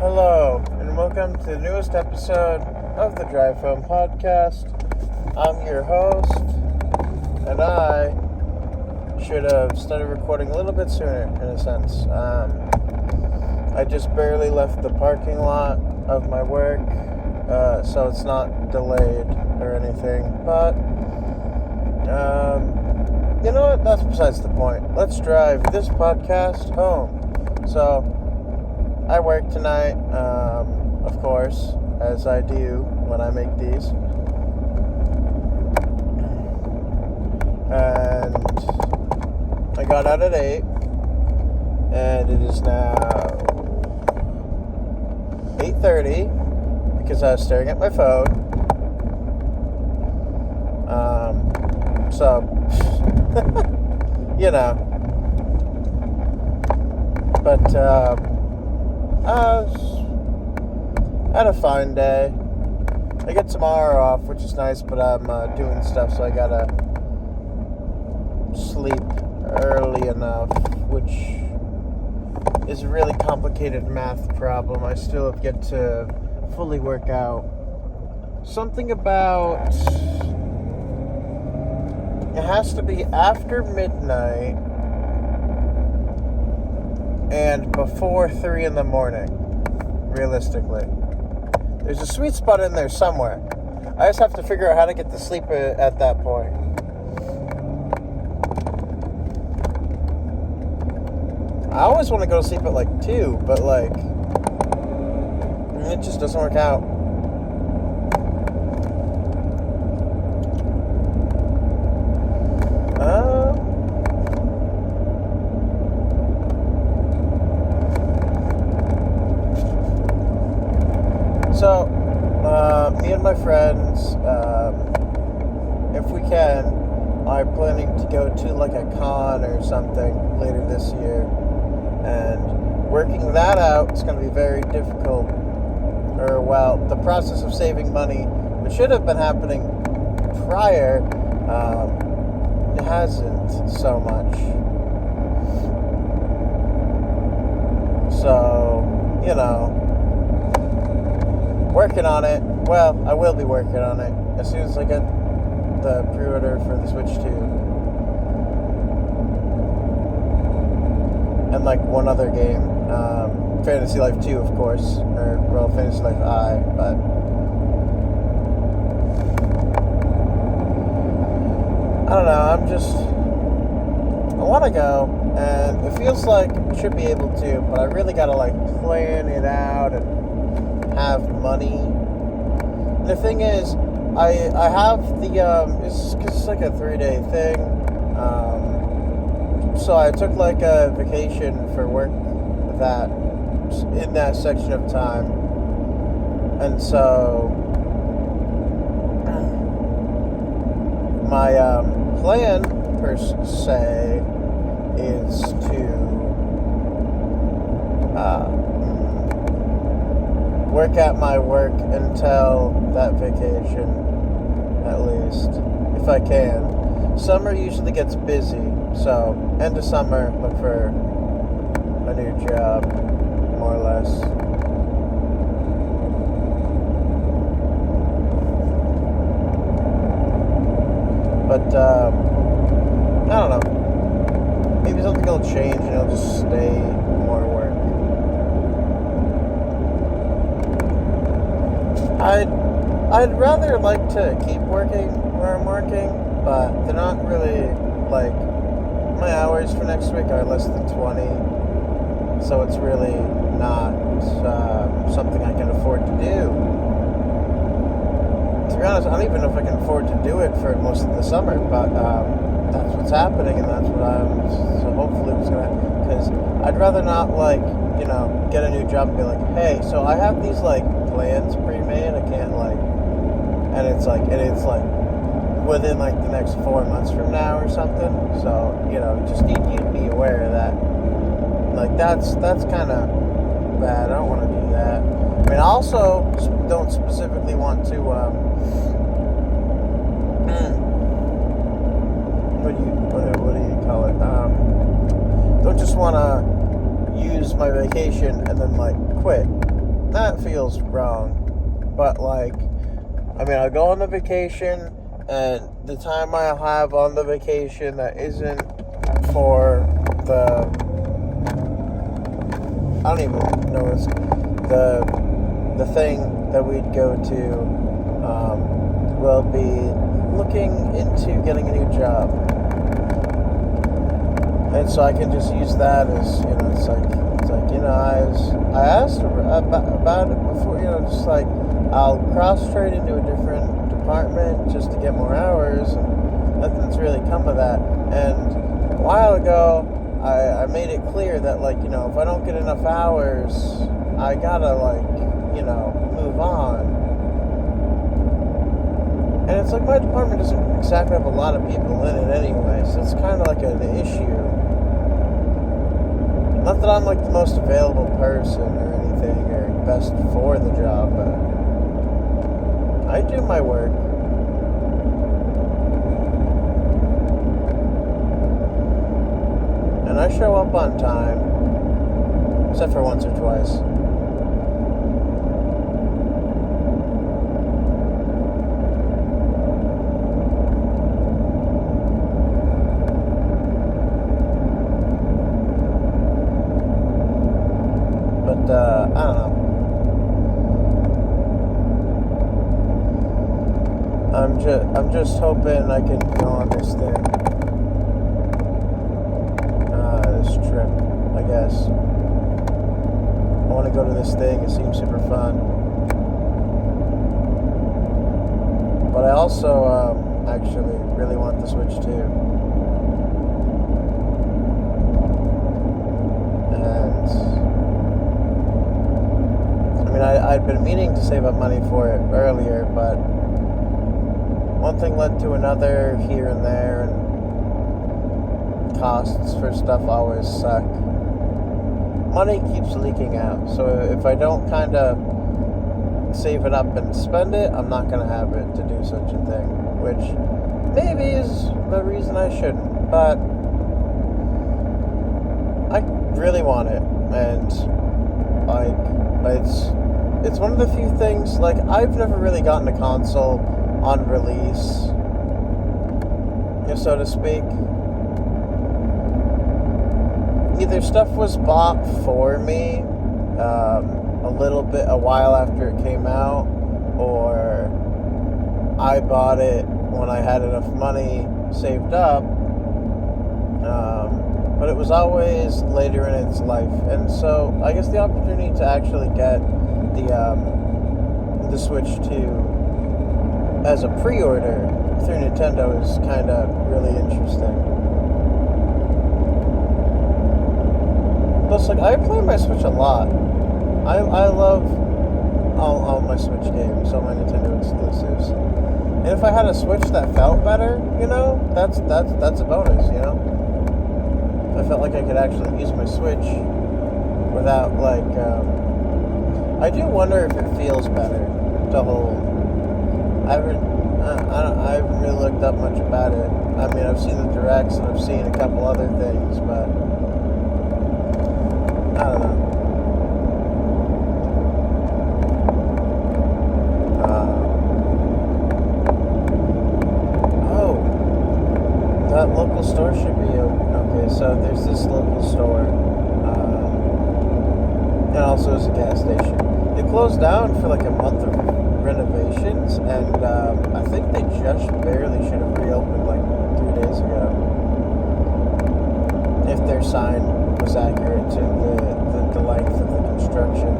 Hello, and welcome to the newest episode of the Drive Home Podcast. I'm your host, and I should have started recording a little bit sooner, in a sense. I just barely left the parking lot of my work, so it's not delayed or anything, but, you know what, that's besides the point. Let's drive this podcast home. So, I work tonight, of course, as I do when I make these. And I got out at 8, and it is now 8:30, because I was staring at my phone. So, you know. But, I had a fine day. I get tomorrow off, which is nice, but I'm doing stuff, so I gotta sleep early enough, which is a really complicated math problem. I still have yet to fully work out. Something about it has to be after midnight and before 3 in the morning, realistically. There's a sweet spot in there somewhere. I just have to figure out how to get to sleep at that point. I always want to go to sleep at like 2, but like, it just doesn't work out. So, me and my friends, if we can, are planning to go to like a con or something later this year. And working that out is going to be very difficult. Or, well, the process of saving money, which should have been happening prior, it hasn't so much. So, you know, working on it. Well, I will be working on it as soon as I get the pre-order for the Switch 2. And like one other game. Fantasy Life 2, of course. Or, well, Fantasy Life I, but I don't know, I want to go, and it feels like I should be able to, but I really gotta like plan it out and have money. And the thing is, I have the it's like a 3-day thing. So I took like a vacation for work in that section of time, and so my plan per se is to work at my work until that vacation, at least, if I can. Summer usually gets busy, so end of summer, look for a new job, more or less. But, I don't know. Maybe something will change and it'll just stay more work. I'd rather like to keep working where I'm working, but they're not really, like, my hours for next week are less than 20, so it's really not something I can afford to do. To be honest, I don't even know if I can afford to do it for most of the summer, but that's what's happening, and that's what so hopefully what's going to happen, because I'd rather not, like, you know, get a new job and be like, hey, so I have these, like, plans pre-made, I can't, like, and it's like, within, like, the next 4 months from now or something, so, you know, just need you to be aware of that. Like, that's kind of bad. I don't want to do that. I mean, I also don't specifically want to, what do you call it? Don't just want to use my vacation and then, like, quit. that feels wrong. But, like, I mean, I'll go on the vacation, and the time I'll have on the vacation that isn't for the, I don't even know what's, the thing that we'd go to, will be looking into getting a new job. And so I can just use that as, it's like, I asked about it before, just like, I'll cross-trade into a different department just to get more hours, and nothing's really come of that. And a while ago, I made it clear that, like, if I don't get enough hours, I gotta, like, move on. And it's like my department doesn't exactly have a lot of people in it anyway, so it's kind of like an issue. Not that I'm like the most available person or anything, or best for the job, but I do my work. And I show up on time, except for once or twice. I don't know. I'm just hoping I can go on this thing. This trip, I guess. I want to go to this thing. It seems super fun. But I also actually really want the Switch too. I'd been meaning to save up money for it earlier, but one thing led to another here and there, and costs for stuff always suck. Money keeps leaking out, so if I don't kind of save it up and spend it, I'm not going to have it to do such a thing, which maybe is the reason I shouldn't, but I really want it, and like, it's one of the few things, like, I've never really gotten a console on release, so to speak. Either stuff was bought for me a while after it came out, or I bought it when I had enough money saved up, but it was always later in its life. And so I guess the opportunity to actually get the Switch 2 as a pre-order through Nintendo is kind of really interesting. Plus, like, I play my Switch a lot. I love all my Switch games, all my Nintendo exclusives. And if I had a Switch that felt better, that's a bonus, I felt like I could actually use my Switch without, like, I do wonder if it feels better to hold. I haven't really looked up much about it. I mean, I've seen the directs and I've seen a couple other things, but I don't know. That local store should be open. Okay, so there's this local store, and also there's a gas station. It closed down for like a month of renovations, and I think they just barely should have reopened like 3 days ago, if their sign was accurate to the length of the construction.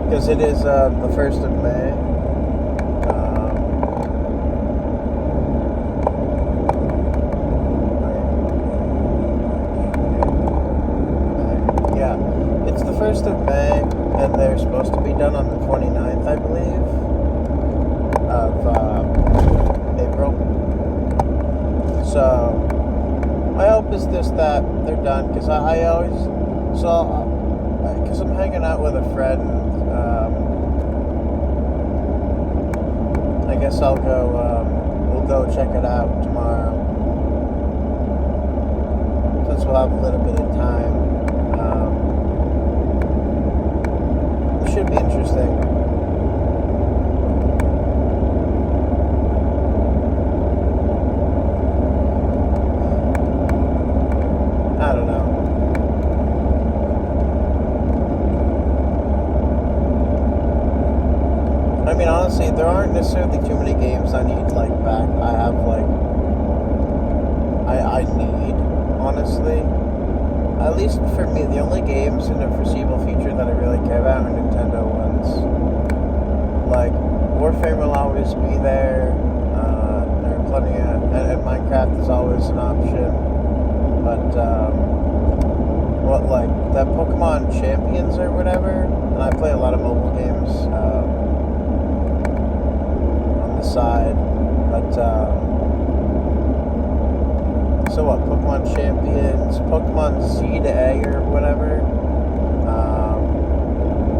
Because it is the 1st of May. It's the 1st of May, and they're supposed to be done on the 29th, I believe, of April. So, my hope is just that they're done, because because I'm hanging out with a friend, I guess we'll go check it out tomorrow, since we'll have a little bit of time. there aren't necessarily too many games I need like back. I need, honestly. At least for me, the only games in the foreseeable future that I really care about are Nintendo ones. Like, Warframe will always be there. There are plenty of... And Minecraft is always an option. But, like, that Pokemon Champions or whatever, and I play a lot of mobile games on the side. But, so what, Pokemon Champions, Pokemon Z to A or whatever.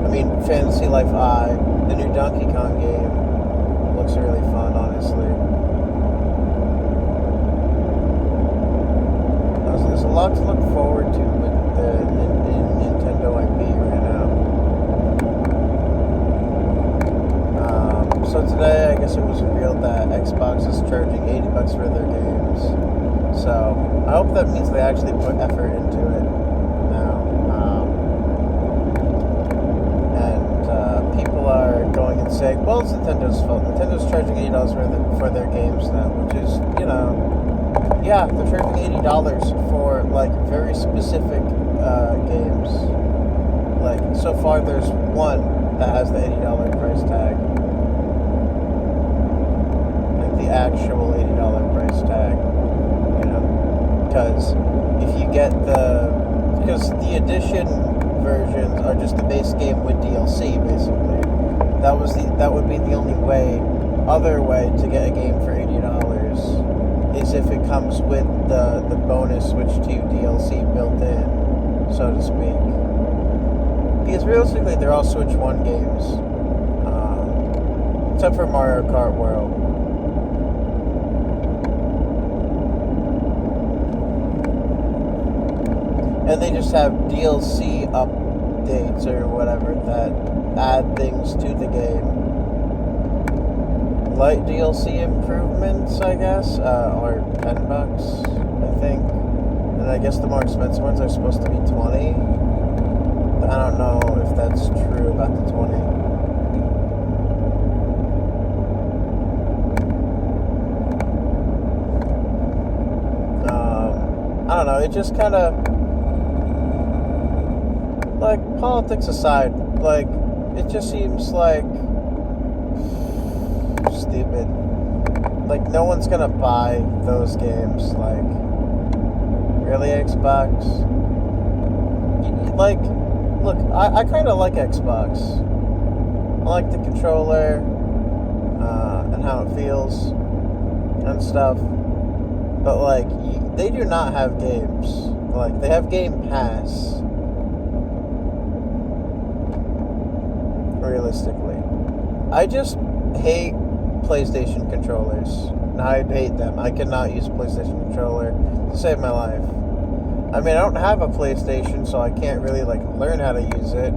I mean, Fantasy Life I, the new Donkey Kong game, looks really fun, honestly. There's a lot to look forward to with the Nintendo IP right now. So today, I guess it was revealed that Xbox is charging $80 for their games. So, I hope that means they actually put effort into it now. And people are going and saying, well, it's Nintendo's fault. Nintendo's charging $80 for their games now, which is, you know, yeah, they're charging $80 for, like, very specific games. Like, so far there's one that has the $80 price tag. Like, the actual $80 price tag. Because if you get because the edition versions are just the base game with DLC, basically. That would be the only other way to get a game for $80 is if it comes with the bonus Switch 2 DLC built in, so to speak. Because realistically, they're all Switch 1 games, except for Mario Kart World. And they just have DLC updates or whatever that add things to the game. Light DLC improvements, I guess, or $10, I think. And I guess the more expensive ones are supposed to be $20. I don't know if that's true about the $20. I don't know, it just kind of... Like, politics aside, like, it just seems like stupid. Like, no one's gonna buy those games. Like, really, Xbox? Like, look, I kind of like Xbox. I like the controller, and how it feels, and stuff. But, like, they do not have games. Like, they have Game Pass. Realistically, I just hate PlayStation controllers. I hate them. I cannot use a PlayStation controller to save my life. I mean, I don't have a PlayStation, so I can't really like learn how to use it.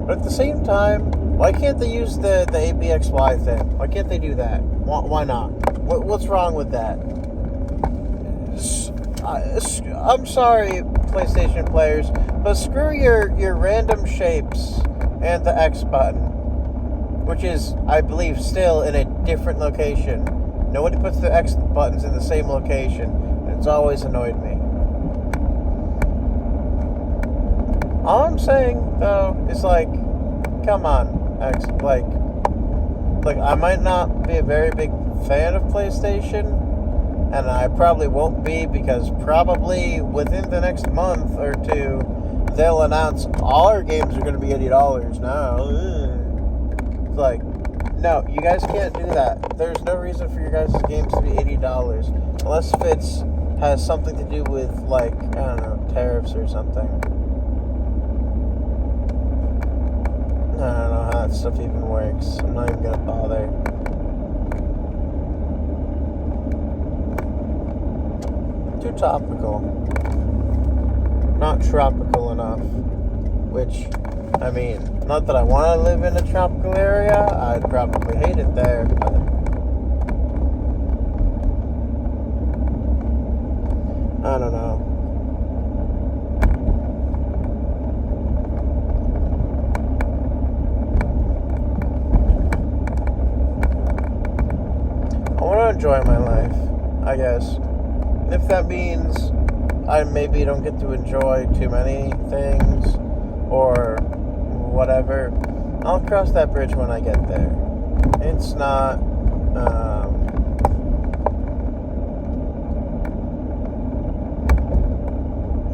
But at the same time, why can't they use the ABXY thing? Why can't they do that? Why not? What's wrong with that? I'm sorry, PlayStation players, but screw your random shapes and the X button, which is, I believe, still in a different location. Nobody puts the X buttons in the same location, and it's always annoyed me. All I'm saying, though, is like, come on, X, like, I might not be a very big fan of PlayStation, and I probably won't be, because probably within the next month or two, they'll announce all our games are going to be $80 now. It's like, no, you guys can't do that. There's no reason for your guys' games to be $80. Unless if it has something to do with, like, I don't know, tariffs or something. I don't know how that stuff even works. I'm not even going to bother. Too topical. Not tropical enough. Which, I mean, not that I want to live in a tropical area. I'd probably hate it there. But I don't know. enjoy my life, I guess. If that means I maybe don't get to enjoy too many things or whatever, I'll cross that bridge when I get there. It's not,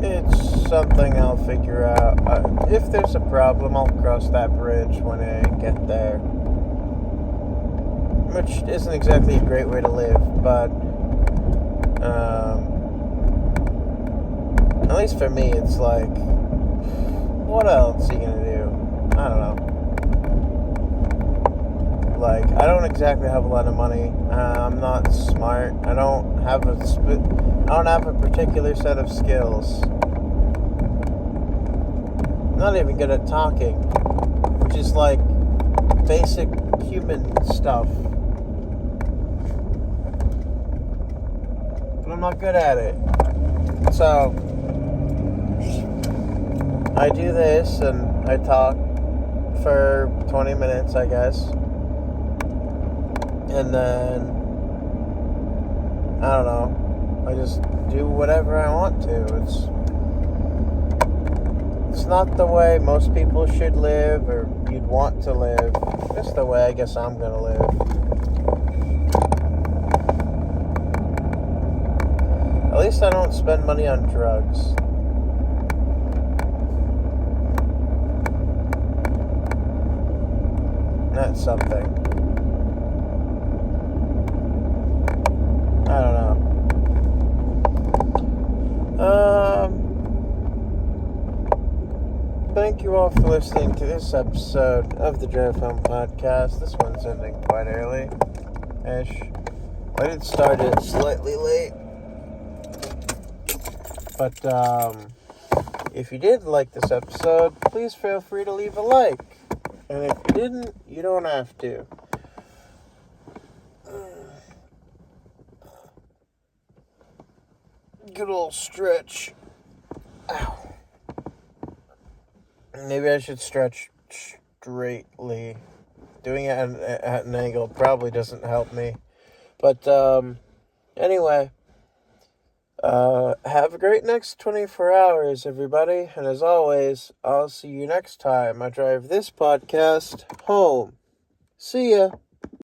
it's something I'll figure out. If there's a problem, I'll cross that bridge when I get there. Which isn't exactly a great way to live, but at least for me, it's like, what else are you gonna do? I don't know. Like, I don't exactly have a lot of money. I'm not smart. I don't have a particular set of skills. I'm not even good at talking, which is like basic human stuff. But I'm not good at it. So I do this and I talk for 20 minutes, I guess. And then, I don't know, I just do whatever I want to. It's not the way most people should live or you'd want to live. It's the way I guess I'm gonna live. At least I don't spend money on drugs. That's something. I don't know. Thank you all for listening to this episode of the Drive Home Podcast. This one's ending quite early-ish. I did start it slightly late. But, if you did like this episode, please feel free to leave a like. And if you didn't, you don't have to. Good old stretch. Ow. Maybe I should stretch straightly. Doing it at an angle probably doesn't help me. But, anyway. Have a great next 24 hours, everybody. And as always, I'll see you next time I drive this podcast home. See ya.